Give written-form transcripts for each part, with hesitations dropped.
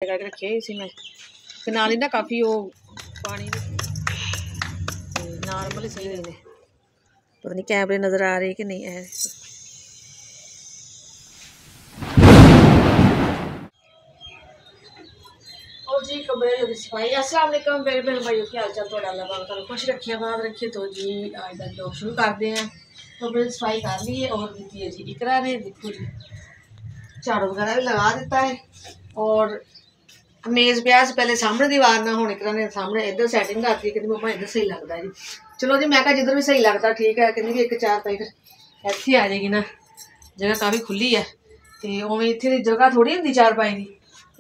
करके रखे इसी में कनाल ही ना काफ़ी वो पानी नॉर्मल सही हुए पता नहीं कैमरे नज़र आ रही कि नहीं है। और जी कमरे की सफाई। अस्सलाम वालेकुम मेरे बहन भाइयों, क्या हाल चाल? थोड़ा अल्लाह पाक खुश रखिए बात रखिए। तो जी आज तक लोग शुरू करते हैं। कमरे सफाई कर ली है और दी है जी इकरा ने, देखो जी झाड़ू वगैरह भी लगा देता है और मेज़ पे से पहले सामने दीवार ना होने इकरा ने सामने इधर सैटिंग करती है कि मम्मा इधर सही लगता है जी। चलो जी मैं कहा जिधर भी सही लगता ठीक है, कहती कि एक चार पाई फिर ਇੱਥੇ आ जाएगी ना, जगह काफ़ी खुली है तो उवें इतने की जगह थोड़ी होंगी चार पाई की,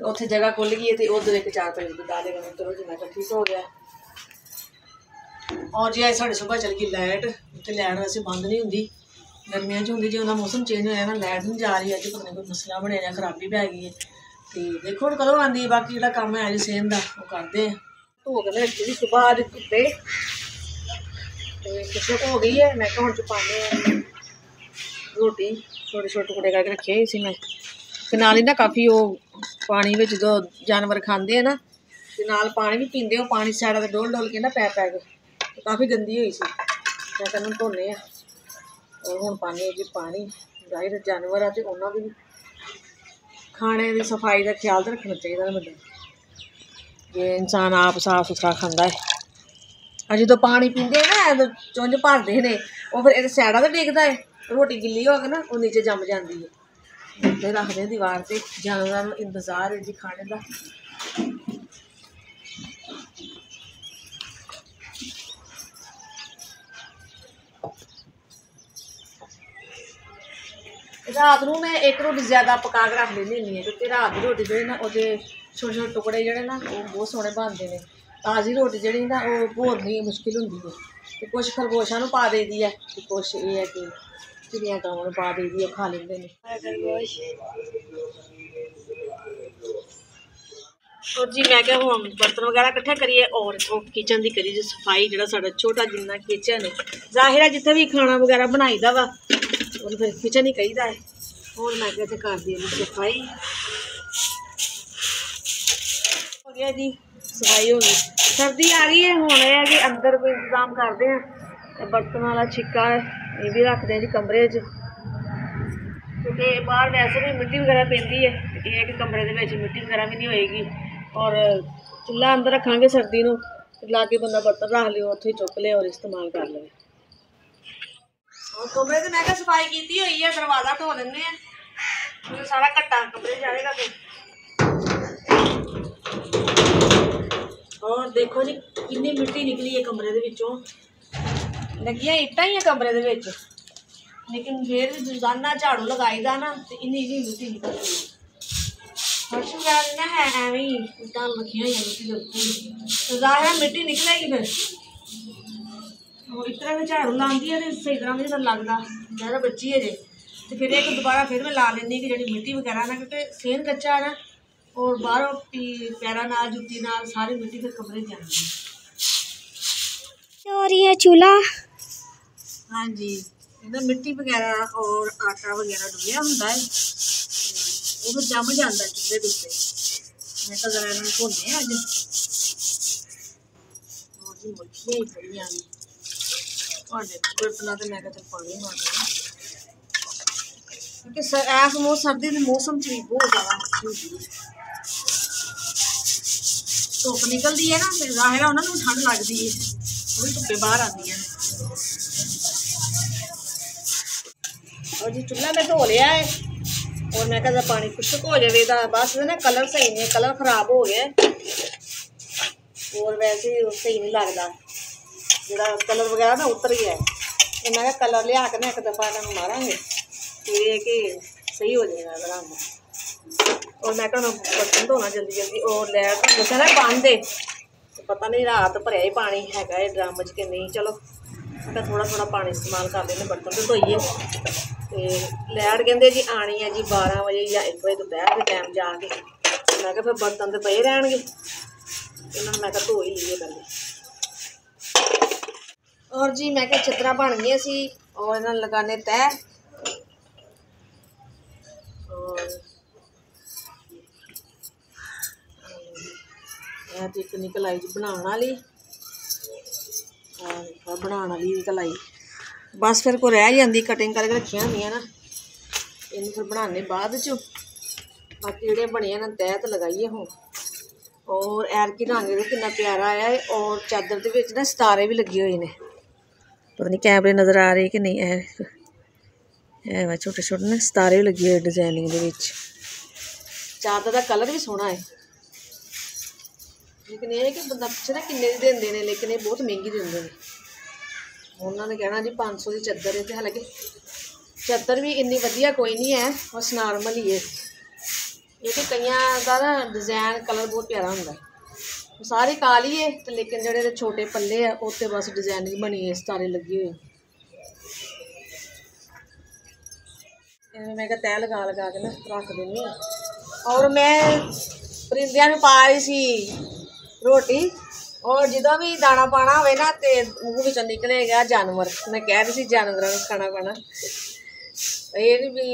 उत्थे जगह खुल गई है तो उधर एक चार पाई बता देगा। चलो जी मैं कहा ठीक हो गया। और जी साढ़े सुबह चल गई लाइट, तो लाइट वैसे बंद नहीं होंगी गर्मियों च होंगी, जो मौसम चेंज होया ना लाइट नहीं जा रही है, अज पता नहीं कोई मसला बनया या खराबी पै गई है तो देखो हम कदों आती है। बाकी जो काम है अज सेम का वो करते हैं। धो के रखी थी सुबह अज धुप्पे तो हो गई है। मैं हम पाने रोटी छोटे छोटे टुकड़े करके रखे इसी में नाल ही ना काफ़ी वो पानी में जो जानवर खाते हैं ना तो नाल पानी भी पीते हो, पानी साइडा से डोल डोल के ना पै के तो काफ़ी गंदी हुई सी। मैं कहना धोने और हूँ पाने जी पानी जाहिर जानवर है तो उन्होंने भी खाने की सफाई का ख्याल तो रखना चाहिए बंदे जे इंसान आप साफ सुथरा खाता है। जो पानी पीते हैं ना चुंझ भरते हैं वो फिर एक सैडा तो डिगता है, रोटी गिली होगी ना वो नीचे जम जाती है। तो रखते हैं दीवार से जानवर इंतजार है जी खाने का। रात को मैं एक रोटी ज्यादा पका के रख लेनी होंगी क्योंकि रात की रोटी जो ना वो छोटे छोटे टुकड़े जोड़े ना वो बहुत सोहने बनते हैं। ताज़ी रोटी जी ना वो भोरनी मुश्किल होंगी है तो कुछ खरगोशा पा दे दी है तो कुछ ये है कि चिड़िया गाँव पा दे दी खा लेंगे हैं। और जी मैं क्या हूँ बर्तन वगैरह इकट्ठे करिए और किचन की करिए सफाई। जो साढ़ा छोटा जिन्ना किचन है जाहिर है जिथे भी खाना वगैरह बनाई दा वा फिर किचन ही कही है। और मैं क्या कर दी सफाई हो गया जी, सफाई हो गई। सर्दी आ गई है हूँ यह कि अंदर कोई इंतजाम करते हैं बर्तन वाला छिक्का ये भी रखते हैं जी कमरे क्योंकि बाहर वैसे भी मिट्टी वगैरह पैंती है ये कि कमरे के मिट्टी वगैरह भी नहीं होएगी। और चूल्हा अंदर रखांगे सर्दी में ला के बंदा बर्तन रख लियो उत्थे चुक ले और इस्तेमाल कर ले। और कमरे से मैं क्या सफाई की हुई है, दरवाजा धो लेने तो सारा घट्टा कमरे जाएगा। और देखो जी कितनी मिट्टी निकली है कमरे के विचों, लगियां इट्टां ही है कमरे के विच लेकिन फिर रोजाना झाड़ू लगाई दा ना तो इन्नी जी मिट्टी निकल रही है। फर्श वगैरह ना है एवं ही इट्टां रखियां हुई मिट्टी लगती तो ज़ाहिर मिट्टी निकलेगी फिर इस तरह झाड़ू लाती है तो सही तरह नहीं पता लगता ज़्यादा बच्ची है जे तो फिर एक दोबारा फिर मैं ला लेंदी कि जी मिट्टी वगैरह ना क्योंकि सेहत कच्चा है ना और बाहरों पैरा नाल जुत्ती नाल सारी मिट्टी फिर कमरे च आती है। और ये चूल्हा हाँ जी इधर मिट्टी वगैरह और आटा वगैरह डुबिया होंगे वो जम जाता चूल्हे के उत्ते। मैं तो जरा इन्होंने धोने अज और जी मक्खियां ही बड़िया ने बर्तना तो मैं चल पानी मारना क्योंकि इस सर्दी के मौसम च भी बहुत ज़्यादा मक्खी होती है। धुप निकलती है ना फिर जाहिर है उन्होंने ठंड लगती है वो भी धुप्पे बाहर आती है। और जी चूल्हा मैं धो लिया है और मैं कहता पानी खुश्क हो जाए बस ना कलर सही नहीं, कलर खराब हो गया और वैसे सही नहीं लगता जो कलर वगैरह ना उतर गया है तो मैं कलर लिया के ना एक दफा इन्होंने मारांगे तो ये कि सही हो जाएगा रंग। और मैं कहना बर्तन धोना जल्दी जल्दी और लैट दसा ना बंद है तो पता नहीं रात भरिया ही पानी है ड्रम च कि नहीं। चलो मैं थोड़ा थोड़ा पानी इस्तेमाल कर लेने बर्तन तो धोइए तो लैट कहते जी आनी है जी 12 बजे या 1 बजे दोपहर के टाइम जाके मैं फिर बर्तन तो पे रहने इन्होंने मैं धो ही लीए पहले। और जी मैं क्या चदरा बन गई सी और इन्होंने लगाने तय और तो एक निकल आई जी बनाने वाली, बनाने वाली निकल आई। बस फिर को रह जाती कटिंग करके रखिया होंगे ना, इन फिर बनाने बाद चो। बाकी जो बने ना तह तो लगाइए हूँ। और ऐरकी रंग भी कितना प्यारा आया है। और चादर के ना सितारे भी लगे हुए हैं, पता नहीं कैमरे नज़र आ रहे कि नहीं है वा छोटे छोटे ना सितारे भी लगे हुए डिजाइनिंग के। चादर का कलर भी सोहना है, लेकिन यह कि बंदा पिछले ना किन्ने दी देंदे ने, लेकिन ये बहुत महंगी देंदे ने। उन्होंने कहना जी 500 की चादर है, तो हालांकि चादर भी इन्नी वधिया कोई नहीं है, बस नॉर्मल ही है। ये कि कई का ना डिजाइन कलर बहुत प्यारा होंगे, सारी काली है तो लेकिन जोड़े छोटे पल्ले है उत्ते बस डिजाइनिंग बनी है, सितारे लगे हुए। मैं तह लगा लगा के ना रख देनी। और मैं परिंदियां पा रही सी रोटी, और जो भी दाना पाना हो ना तो मूँह विचों निकलेगा जानवर। मैं कह रही थी जानवरों को खाना पाना, ये नहीं भी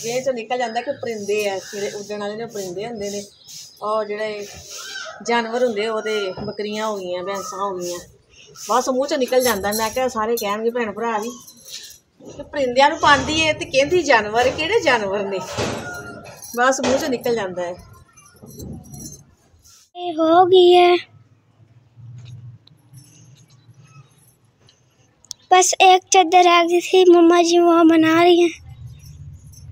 जेह चो निकल जाता कि परिंदे है, फिर उड्डण वाले परिंदे होंगे ने। और जोड़े जानवर होंगे वो तो बकरियां हो गई, भैंसा हो गई, बस मूँह चो निकल जाता। मैं क्या सारे कहणगे भैन भरा भी कि परिंदियां पाती है तो कहती जानवर, किहड़े जानवर ने, बस मूँह चो निकल जाता है। हो गई है, बस एक चादर रह गई थी, मम्मा जी वो बना रही हैं।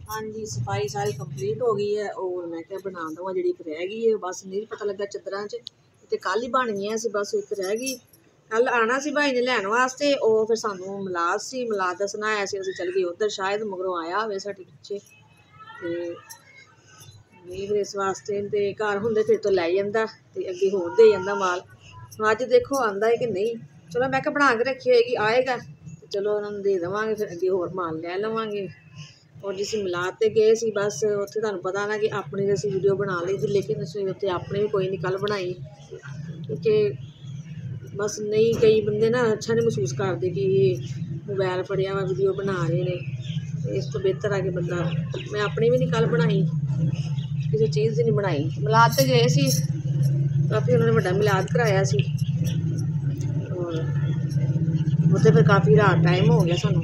हाँ जी, सफाई सारी कंप्लीट हो गई है। और मैं क्या बना दवा जी रह गई है, बस नहीं पता लगा चादर तो कल ही बन गई सी, बस एक रह गई। कल आना सी भाई ने लैन वास्ते, और फिर सानू मिलाद सी, मिलाद का सुनाया सी, असीं चल गए उधर, शायद मगरों आया होवे साडे पिछे तो इस वास्ते। तो घर होंदे फिर तो लै जांदा ते अगे होर दे जांदा माल। हुण अज देखो आंदा है कि नहीं, चलो मैं क्या बना के रखी होएगी, आएगा तो चलो उन्होंने दे देवांगे, फिर अगे होर माल लै लवांगे। और जिस मिलाद ते गए सी, बस उत्थे तुहानूं पता ना कि अपनी तो असीं वीडियो बना ली थी, लेकिन असीं उत्थे अपनी भी कोई नहीं कल बनाई, क्योंकि बस नहीं कई बंदे ना अच्छा नहीं महसूस करते कि मोबाइल फड़िया वा वीडियो बना रहे हैं। इस तो बेहतर है कि बंदा, मैं अपनी भी नहीं कल बनाई, किसी चीज़ की नहीं बनाई। मिलाद ते गए सी, काफ़ी उन्होंने बड़ा मिलाद कराया सी, और उत्थे फिर काफ़ी रात टाइम हो गया सानू।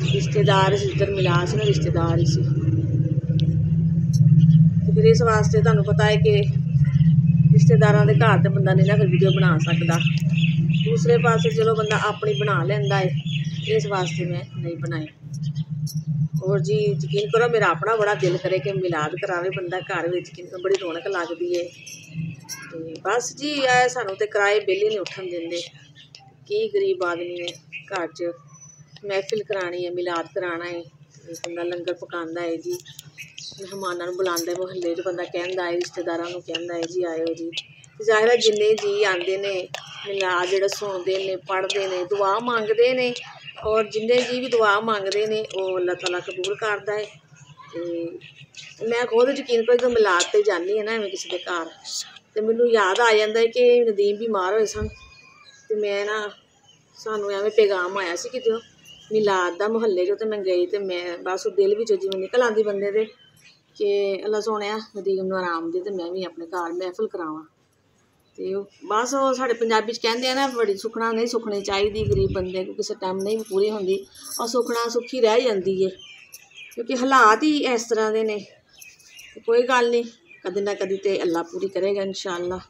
रिश्तेदार इधर मिला से ना, रिश्तेदार ही सी, तो फिर इस वास्ते तुहानूं पता है कि रिश्तेदारों के घर तो बंदा नहीं ना फिर वीडियो बना सकता। दूसरे पासे चलो बंदा अपनी बना लैंदा है, इस वास्ते मैं नहीं बनाई। और जी यकीन करो मेरा अपना बड़ा दिल करे कि मिलाद करावे बंदा घर में, बड़ी रौनक लगती है। तो बस जी आए सानू तो किराए बिल ही नहीं उठन देंगे, की गरीब आदमी ने घर च महफिल करानी है, मिलाद कराना है, बंदा लंगर पकांदा है जी, मेहमानों को बुलांदा है, मुहल्ले च बंदा कहंदा है, रिश्तेदारों को कहंदा है जी आयो जी। जाहिर है जिन्ने जी आते ने मिलाद जिहड़ा सुनते ने, पढ़ते ने, दुआ मंगते ने, और जिन्ने जी भी दुआ मंगते ने वो अल्लाह ताला कबूल करता है। तो मैं खुद यकीन करो जो मिलाद ते जानी है ना मैं किसी के घर, तो मैनू याद आ जाता है कि नदीम बीमार होए सन, तो मैं ना सानू एवें पैगाम आया सी कि मिलाद दा मुहल्ले चो, तो मैं गई तो मैं बस दिल विचों जिवें निकल आंदी बंदे दे कि अल्लाह सोहणिया नदीम नूं आराम दे, तो मैं भी अपने घर महफिल करावां। तो बस वो साढ़े पंजाबी कहते हैं ना, बड़ी सुखना नहीं सुखनी चाहिए गरीब बंदे को, किसी टाइम नहीं पूरी होंदी, और सुखना सुखी रह जाती है, क्योंकि हालात ही इस तरह के ने। कोई गल नहीं, कदी ना कदी तो अल्लाह पूरी करेगा इंशाअल्लाह।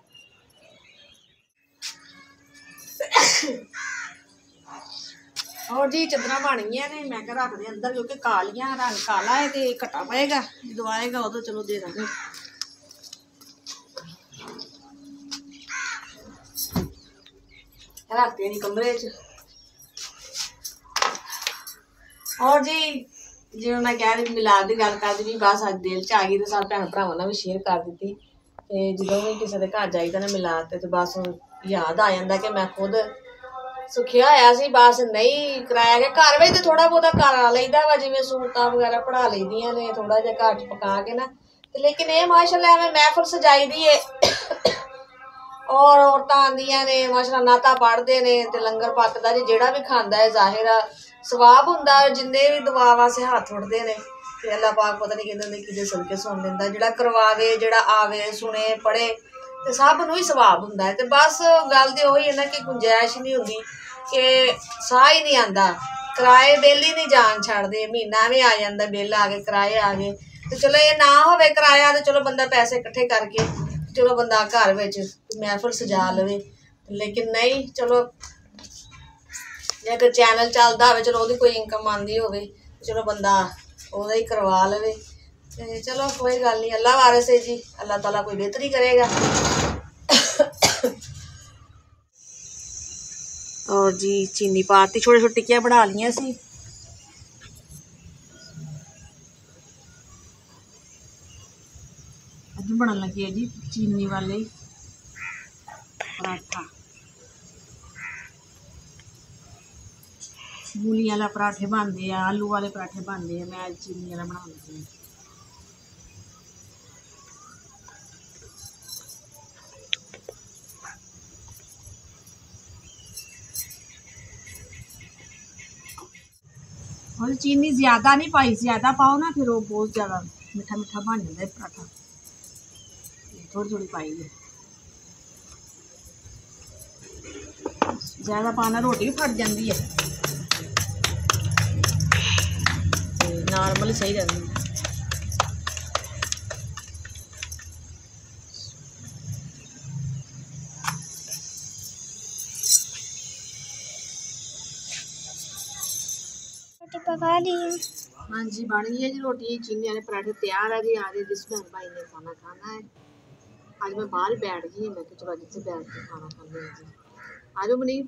और जी चादर बन गई ने, मैं क्या रख दे अंदर, क्योंकि कालियां रंग काला है तो घटा पाएगा, जो आएगा उदो चलो दे देंगे। रख देनी कमरे च। और जी जिवें मैं कह रही मिलाद की गल करदी भी, बस अज दिल च आ गई, तो सब भैन भरावां नाल भी शेयर कर दी। जो भी किसी के घर जाईदा ना मिलाद ते बस याद आ जाता कि मैं खुद सुखिया होया सी, बस नहीं कराया गया। घर में तो थोड़ा बहुता करा लईदा वा, जिवें सूरतां वगैरह पढ़ा लईदियां ने थोड़ा जिहा घर च पका के ना, ते लेकिन ये माशाअल्लाह एवें महफिल सजाई दी है, और औरतां आंदियां ने माशाअल्लाह नाता पढ़ते ने, ते लंगर पकदा जी, जेड़ा भी खांदा है जाहिर सवाब हुंदा, जिन्ने भी दुआ वास्ते हत्थ उठदे ने, ते अल्लाह पाक पता नहीं कहंदे कि सदके सुन लैंदा, जेड़ा करवावे, जेड़ा आवे सुने पढ़े, ਤੇ ਸਭ ਨੂੰ ਹੀ ਸਵਾਬ ਹੁੰਦਾ ਹੈ। ਤੇ ਬਸ ਗੱਲ ਤੇ ਉਹੀ ਹੈ ਨਾ ਕਿ ਗੁੰਜਾਇਸ਼ ਨਹੀਂ ਹੁੰਦੀ, ਕਿ ਸਾਹ ਹੀ ਨਹੀਂ ਆਉਂਦਾ, ਕਿਰਾਏ ਬਿੱਲ ਹੀ ਨਹੀਂ ਜਾਨ ਛੱਡਦੇ, ਮਹੀਨਾ ਵੀ ਆ ਜਾਂਦਾ ਬਿੱਲ ਆ ਗਏ, ਕਿਰਾਏ ਆ ਗਏ। ਤੇ ਚਲੋ ਇਹ ਨਾ ਹੋਵੇ ਕਿਰਾਇਆ, ਤੇ ਚਲੋ ਬੰਦਾ ਪੈਸੇ ਇਕੱਠੇ ਕਰਕੇ ਚਲੋ ਬੰਦਾ ਘਰ ਵਿੱਚ ਮਹਿਫਲ ਸਜਾ ਲਵੇ। ਲੇਕਿਨ ਨਹੀਂ, ਚਲੋ ਜੇ ਕੋਈ ਚੈਨਲ ਚੱਲਦਾ ਹੋਵੇ, ਚਲੋ ਉਹਦੀ ਕੋਈ ਇਨਕਮ ਆਉਂਦੀ ਹੋਵੇ, ਚਲੋ ਬੰਦਾ ਉਹਦਾ ਹੀ ਕਰਵਾ ਲਵੇ। ਤੇ ਚਲੋ ਕੋਈ ਗੱਲ ਨਹੀਂ, ਅੱਲਾ ਵਾਰਿਸ ਹੈ ਜੀ, ਅੱਲਾਹ ਤਾਲਾ ਕੋਈ ਬਿਹਤਰੀ ਕਰੇਗਾ। और जी चीनी पाती, छोटी छोटी टिक्कियां बना लिया सी। अज बनन लगे है जी चीनी वाले पराठा, मूली वाला पराठे बनते हैं, आलू वाले पराठे बनते हैं, मैं चीनी वाला बना लगी। और चीनी ज़्यादा नहीं पाई, ज़्यादा पाओ ना फिर वो बहुत ज़्यादा मीठा मीठा बन जाता है पराठा, थोड़ी थोड़ी पाई है। ज़्यादा पाना रोटी भी फट जाती है, नॉर्मल सही रहती है। रोटी पका ली है। हाँ जी बन गई है जी रोटी, चीनी वाले पराठे तैयार है जी। आज जिस बहन भाई ने खाना खाना है, आज मैं बाहर बैठ गई, मैं तो चलो जिससे बैठ के खाना खाने जी। आ जाओ मुनीब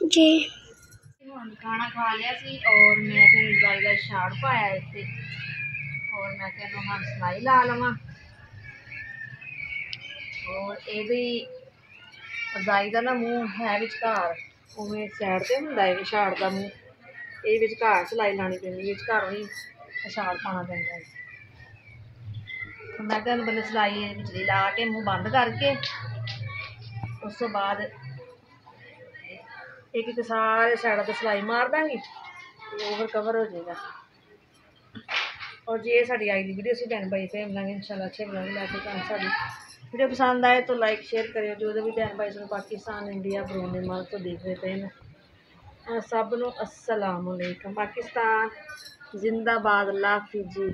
जी। खाना खा लिया सी, और मैं फिर रजाई का छाड़ पाया इतने, और मैं कहना हम सिलाई ला लवां। और ये रजाई का ना मूँह है विचकार, उवें सैड से हुंदा है छाड़ का मूँह, ये विचकार सिलाई लानी पैंदी, विचकारों ही छाड़ पाना पैंदा है। तो मैं कहना पहले सिलाई बिजली ला के मूँह बंद करके, उस तो बाद एक एक सारे साइडों पर सिलाई मार देंगी, तो फिर कवर हो जाएगा। और जे साड़ी आई दी वीडियो से बहन भाई फिर मिलेंगे इंशाल्लाह अच्छे ब्लॉग लैके। साड़ी वीडियो पसंद आए तो लाइक शेयर करियो, जो भी बहन भाई पाकिस्तान इंडिया बरूनी मुल्क तो देख रहे थे सब नूं अस्सलाम वालेकुम। पाकिस्तान जिंदाबाद, अल्लाह हाफिज़ जी।